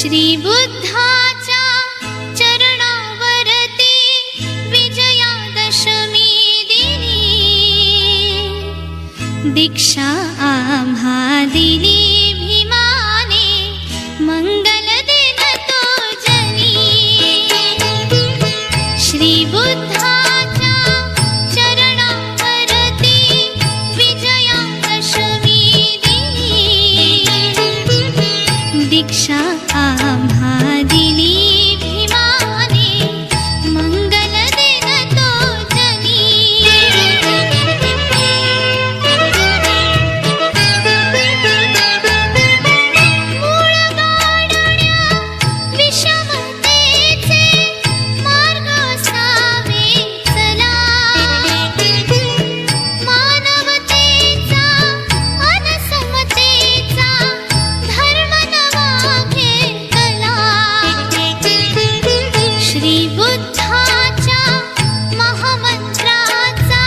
श्री बुद्धाच्या चरणावरती विजयादशमी दिनी दीक्षा आम्हा दिली भीमाने मंगल दिन तो जनी श्री बुद्धाच्या चरणावरती विजयादशमी दिनी दीक्षा आम्हा दिली भीमाने मंगल दिन तो जनी मूळ गाडण्या विषमतेचे मार्ग सावे चला मानवतेचा अनसमतेचा धर्म नवा घेतला श्री बुद्धाच्या महामंत्राचा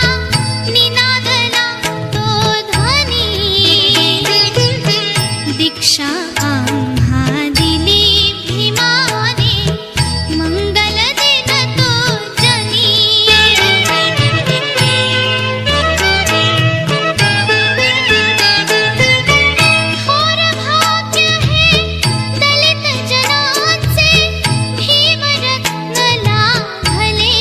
निनादला तो ध्वनी दीक्षा आम्हा दिली भीमाने मंगल दिन तो जनी थोर भाग्य हे दलित जनाचे भीमरत्न लाभले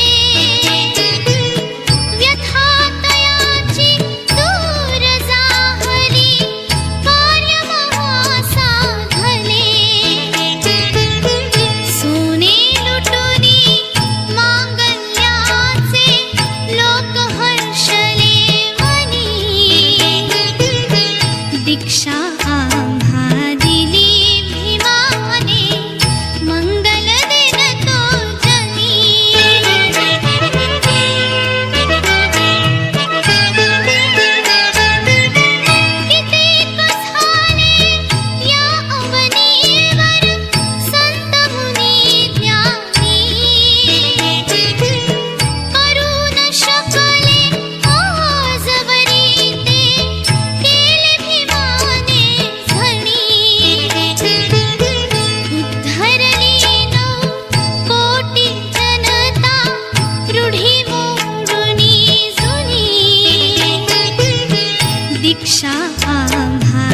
व्यथातयाची दूर जाहली कार्य महासाधले सोने लुटुनी मांगल्याचे लोक हर्षले मनी दीक्षा आम्हा दिली भीमाने मंगल दिन तो जनी कितीक झाले या अवनीवर संत मुनी ज्ञानी करू न शकले आजवरी ते केले भीमाने झणी उद्धरली 9 कोटी जनता रूढी मोडुनी जुनी दीक्षा आम्हा